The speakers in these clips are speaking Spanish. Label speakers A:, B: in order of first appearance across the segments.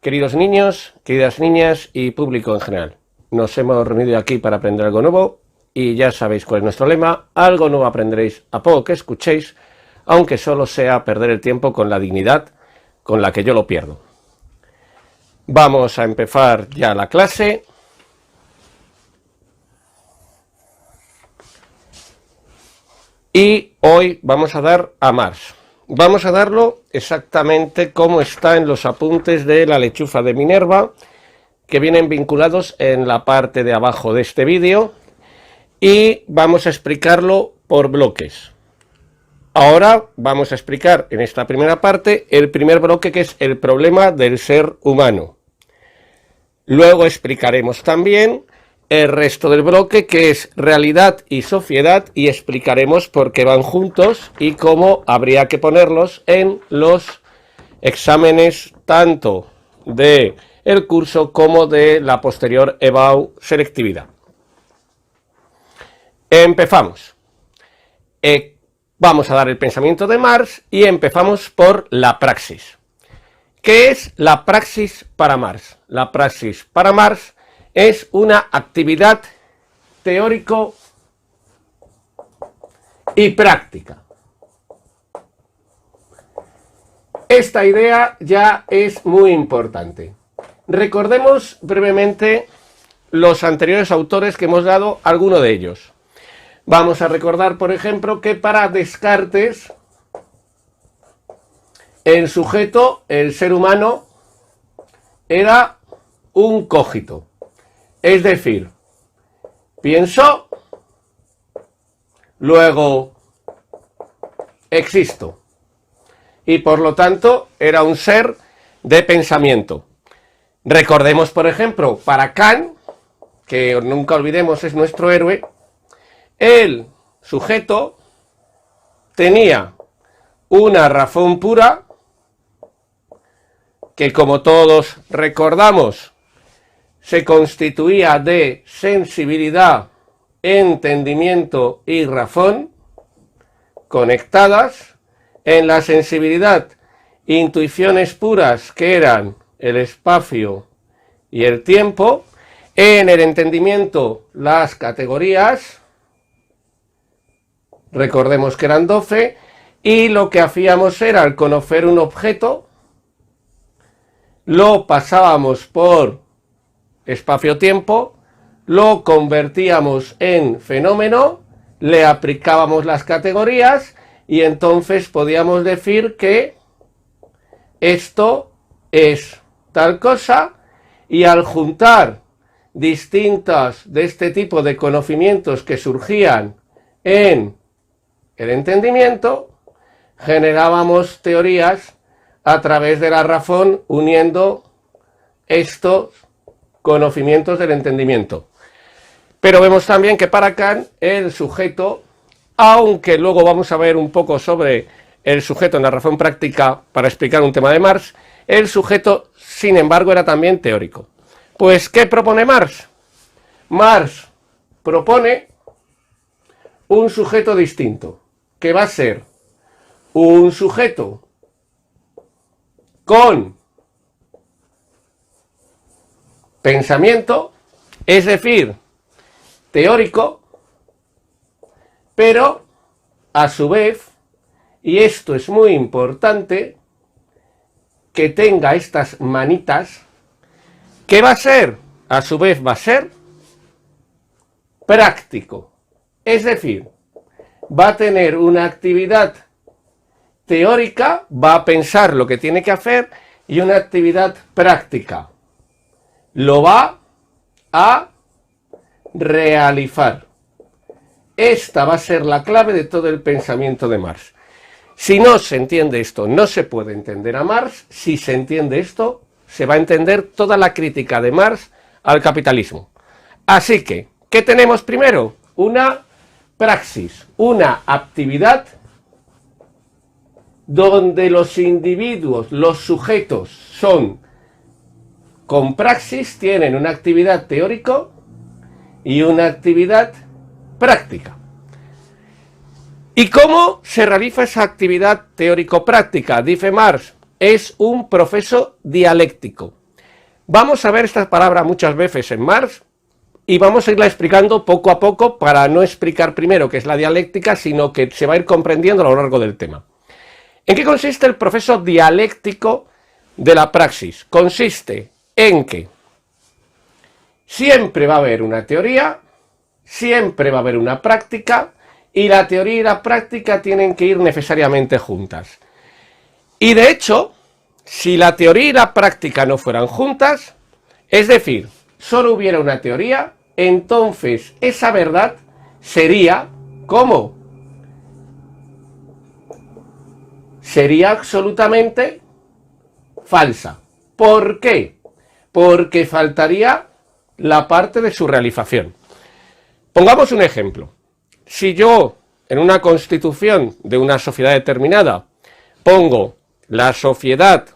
A: Queridos niños, queridas niñas y público en general, nos hemos reunido aquí para aprender algo nuevo y ya sabéis cuál es nuestro lema: algo nuevo aprenderéis a poco que escuchéis, aunque solo sea perder el tiempo con la dignidad con la que yo lo pierdo. Vamos a empezar ya la clase. Y hoy vamos a dar a Mars. Vamos a darlo exactamente como está en los apuntes de la lechuza de Minerva, que vienen vinculados en la parte de abajo de este vídeo, y vamos a explicarlo por bloques. Ahora vamos a explicar en esta primera parte el primer bloque, que es el problema del ser humano. Luego explicaremos también el resto del bloque, que es realidad y sociedad, y explicaremos por qué van juntos y cómo habría que ponerlos en los exámenes tanto de el curso como de la posterior EBAU selectividad. Empezamos. Vamos a dar el pensamiento de Mars y empezamos por la praxis. ¿Qué es la praxis para Mars? La praxis para Mars es una actividad teórico y práctica. Esta idea ya es muy importante. Recordemos brevemente los anteriores autores que hemos dado, alguno de ellos. Vamos a recordar, por ejemplo, que para Descartes, el sujeto, el ser humano, era un cogito. Es decir, pienso, luego existo. Y por lo tanto era un ser de pensamiento. Recordemos, por ejemplo, para Kant, que nunca olvidemos es nuestro héroe, el sujeto tenía una razón pura que, como todos recordamos, se constituía de sensibilidad, entendimiento y razón conectadas. En la sensibilidad, intuiciones puras que eran el espacio y el tiempo. En el entendimiento, las categorías, recordemos que eran 12, y lo que hacíamos era, al conocer un objeto, lo pasábamos por espacio-tiempo, lo convertíamos en fenómeno, le aplicábamos las categorías y entonces podíamos decir que esto es tal cosa, y al juntar distintos de este tipo de conocimientos que surgían en el entendimiento, generábamos teorías a través de la razón, uniendo estos conocimientos del entendimiento. Pero vemos también que para Kant el sujeto, aunque luego vamos a ver un poco sobre el sujeto en la razón práctica para explicar un tema de Mars, el sujeto, sin embargo, era también teórico. Pues, ¿qué propone Mars? Mars propone un sujeto distinto, que va a ser un sujeto con pensamiento, es decir, teórico, pero a su vez, y esto es muy importante, que tenga estas manitas, que va a ser, a su vez va a ser práctico, es decir, va a tener una actividad teórica, va a pensar lo que tiene que hacer, y una actividad práctica. Lo va a realizar. Esta va a ser la clave de todo el pensamiento de Mars. Si no se entiende esto, no se puede entender a Mars. Si se entiende esto, se va a entender toda la crítica de Mars al capitalismo. Así que, ¿qué tenemos primero? Una praxis, una actividad donde los individuos, los sujetos, son con praxis, tienen una actividad teórica y una actividad práctica. ¿Y cómo se realiza esa actividad teórico-práctica? Dice Mars, es un proceso dialéctico. Vamos a ver esta palabra muchas veces en Marx y vamos a irla explicando poco a poco para no explicar primero qué es la dialéctica, sino que se va a ir comprendiendo a lo largo del tema. ¿En qué consiste el proceso dialéctico de la praxis? Consiste en que siempre va a haber una teoría, siempre va a haber una práctica, y la teoría y la práctica tienen que ir necesariamente juntas. Y de hecho, si la teoría y la práctica no fueran juntas, es decir, solo hubiera una teoría, entonces esa verdad sería, ¿cómo? Sería absolutamente falsa. ¿Por qué? Porque faltaría la parte de su realización. Pongamos un ejemplo. Si yo, en una constitución de una sociedad determinada, pongo la sociedad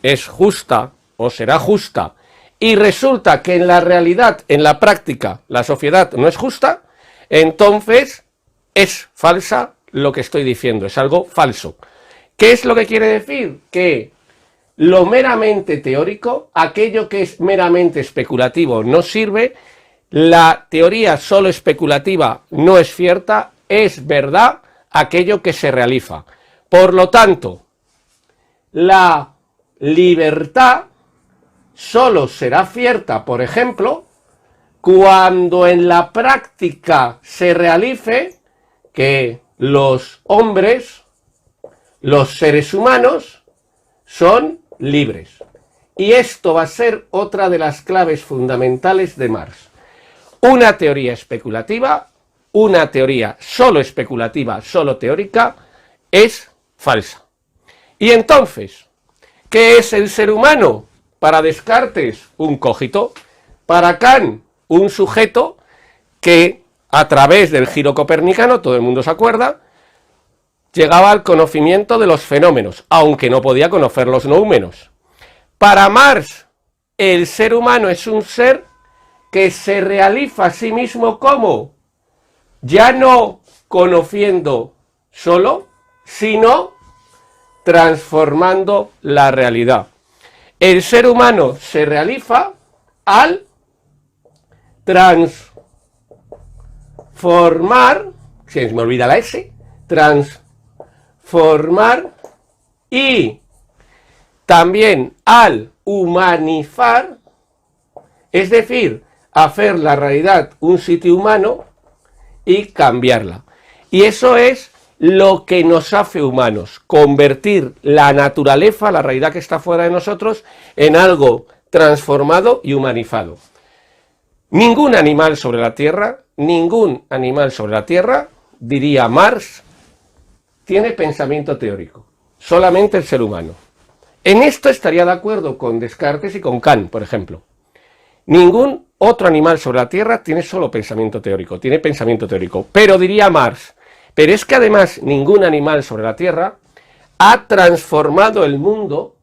A: es justa o será justa, y resulta que en la realidad, en la práctica, la sociedad no es justa, entonces es falsa lo que estoy diciendo, es algo falso. ¿Qué es lo que quiere decir? Que lo meramente teórico, aquello que es meramente especulativo, no sirve. La teoría solo especulativa no es cierta, es verdad aquello que se realiza. Por lo tanto, la libertad solo será cierta, por ejemplo, cuando en la práctica se realice que los hombres, los seres humanos, son libres. Y esto va a ser otra de las claves fundamentales de Marx. Una teoría especulativa, una teoría solo especulativa, solo teórica, es falsa. Y entonces, ¿qué es el ser humano? Para Descartes, un cogito. Para Kant, un sujeto que, a través del giro copernicano, todo el mundo se acuerda, llegaba al conocimiento de los fenómenos, aunque no podía conocer los noúmenos. Para Marx, el ser humano es un ser que se realiza a sí mismo como, ya no conociendo solo, sino transformando la realidad. El ser humano se realiza al transformar, se me olvida la S, transformar, y también al humanizar, es decir, hacer la realidad un sitio humano y cambiarla. Y eso es lo que nos hace humanos, convertir la naturaleza, la realidad que está fuera de nosotros, en algo transformado y humanizado. Ningún animal sobre la Tierra, diría Marx, tiene pensamiento teórico, solamente el ser humano. En esto estaría de acuerdo con Descartes y con Kant, por ejemplo. Ningún otro animal sobre la Tierra tiene solo pensamiento teórico, tiene pensamiento teórico. Pero diría Marx, pero es que además ningún animal sobre la Tierra ha transformado el mundo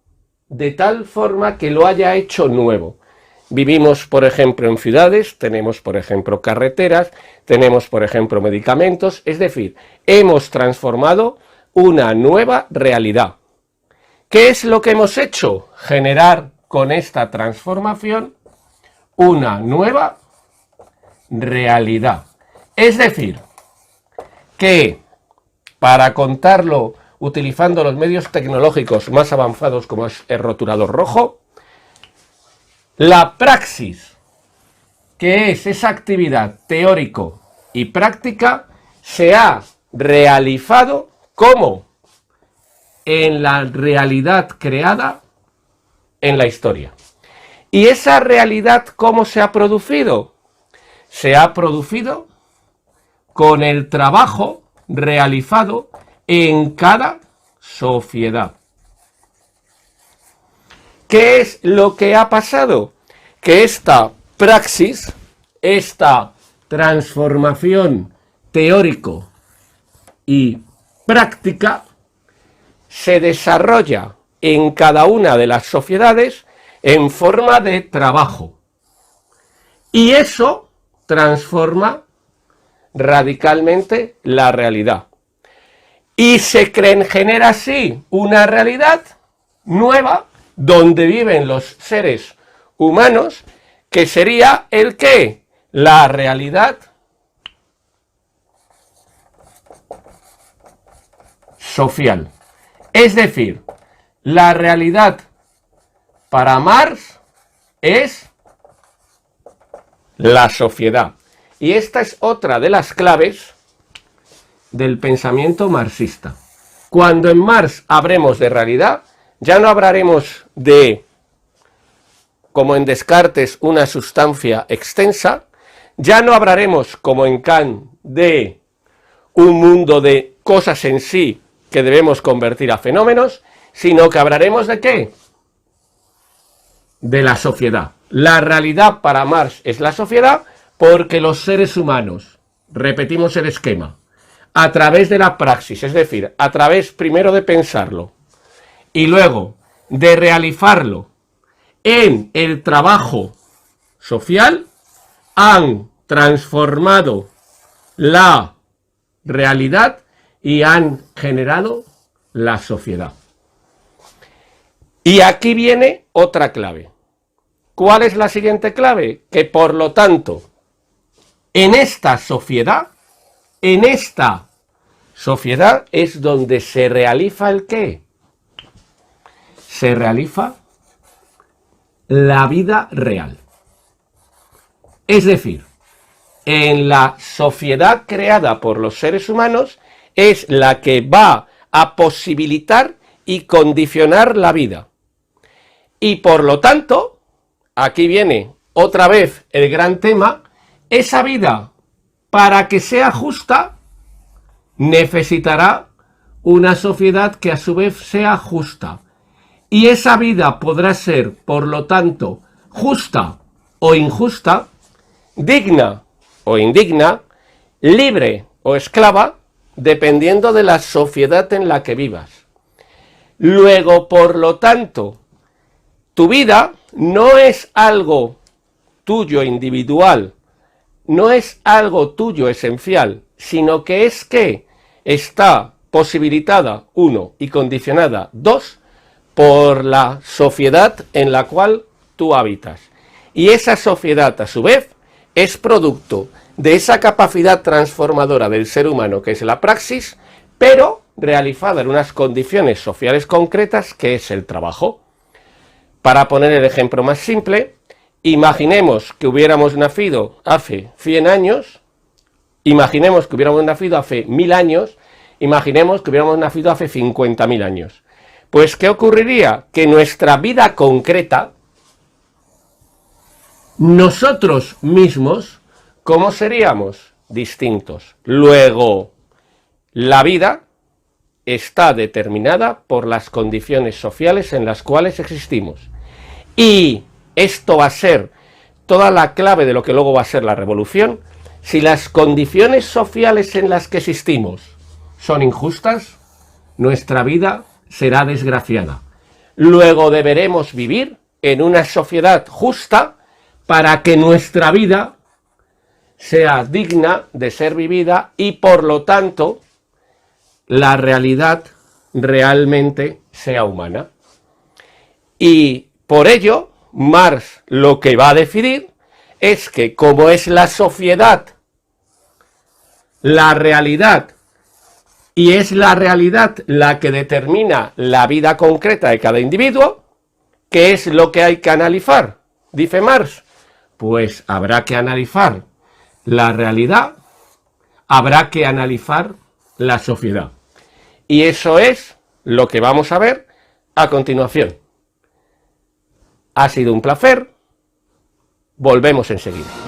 A: de tal forma que lo haya hecho nuevo. Vivimos, por ejemplo, en ciudades, tenemos, por ejemplo, carreteras, tenemos, por ejemplo, medicamentos, es decir, hemos transformado una nueva realidad. ¿Qué es lo que hemos hecho? Generar con esta transformación una nueva realidad. Es decir, que para contarlo utilizando los medios tecnológicos más avanzados como es el rotulador rojo, la praxis, que es esa actividad teórico y práctica, se ha realizado como en la realidad creada en la historia. ¿Y esa realidad cómo se ha producido? Se ha producido con el trabajo realizado en cada sociedad. ¿Qué es lo que ha pasado? Que esta praxis, esta transformación teórico y práctica, se desarrolla en cada una de las sociedades en forma de trabajo. Y eso transforma radicalmente la realidad. Y se genera así una realidad nueva donde viven los seres humanos, que sería el ¿qué? La realidad social. Es decir, la realidad para Marx es la sociedad. Y esta es otra de las claves del pensamiento marxista. Cuando en Marx hablemos de realidad, ya no hablaremos de, como en Descartes, una sustancia extensa, ya no hablaremos, como en Kant, de un mundo de cosas en sí que debemos convertir a fenómenos, sino que hablaremos de ¿qué? De la sociedad. La realidad para Marx es la sociedad porque los seres humanos, repetimos el esquema, a través de la praxis, es decir, a través primero de pensarlo y luego de realizarlo en el trabajo social, han transformado la realidad y han generado la sociedad. Y aquí viene otra clave. ¿Cuál es la siguiente clave? Que por lo tanto, en esta sociedad es donde se realiza el ¿qué? Se realiza la vida real. Es decir, en la sociedad creada por los seres humanos es la que va a posibilitar y condicionar la vida. Y por lo tanto, aquí viene otra vez el gran tema, esa vida, para que sea justa, necesitará una sociedad que a su vez sea justa. Y esa vida podrá ser, por lo tanto, justa o injusta, digna o indigna, libre o esclava, dependiendo de la sociedad en la que vivas. Luego, por lo tanto, tu vida no es algo tuyo individual, no es algo tuyo esencial, sino que es que está posibilitada, 1, y condicionada, 2, por la sociedad en la cual tú habitas. Y esa sociedad, a su vez, es producto de esa capacidad transformadora del ser humano, que es la praxis, pero realizada en unas condiciones sociales concretas, que es el trabajo. Para poner el ejemplo más simple, imaginemos que hubiéramos nacido hace 100 años, imaginemos que hubiéramos nacido hace 1000 años, imaginemos que hubiéramos nacido hace 50.000 años. Pues, ¿qué ocurriría? Que nuestra vida concreta, nosotros mismos, ¿cómo seríamos? Distintos. Luego, la vida está determinada por las condiciones sociales en las cuales existimos. Y esto va a ser toda la clave de lo que luego va a ser la revolución. Si las condiciones sociales en las que existimos son injustas, nuestra vida será desgraciada. Luego deberemos vivir en una sociedad justa para que nuestra vida sea digna de ser vivida y, por lo tanto, la realidad realmente sea humana. Y por ello, Marx lo que va a decidir es que, como es la sociedad, la realidad, y es la realidad la que determina la vida concreta de cada individuo, ¿qué es lo que hay que analizar? Dice Marx, pues habrá que analizar la realidad, habrá que analizar la sociedad. Y eso es lo que vamos a ver a continuación. Ha sido un placer, volvemos enseguida.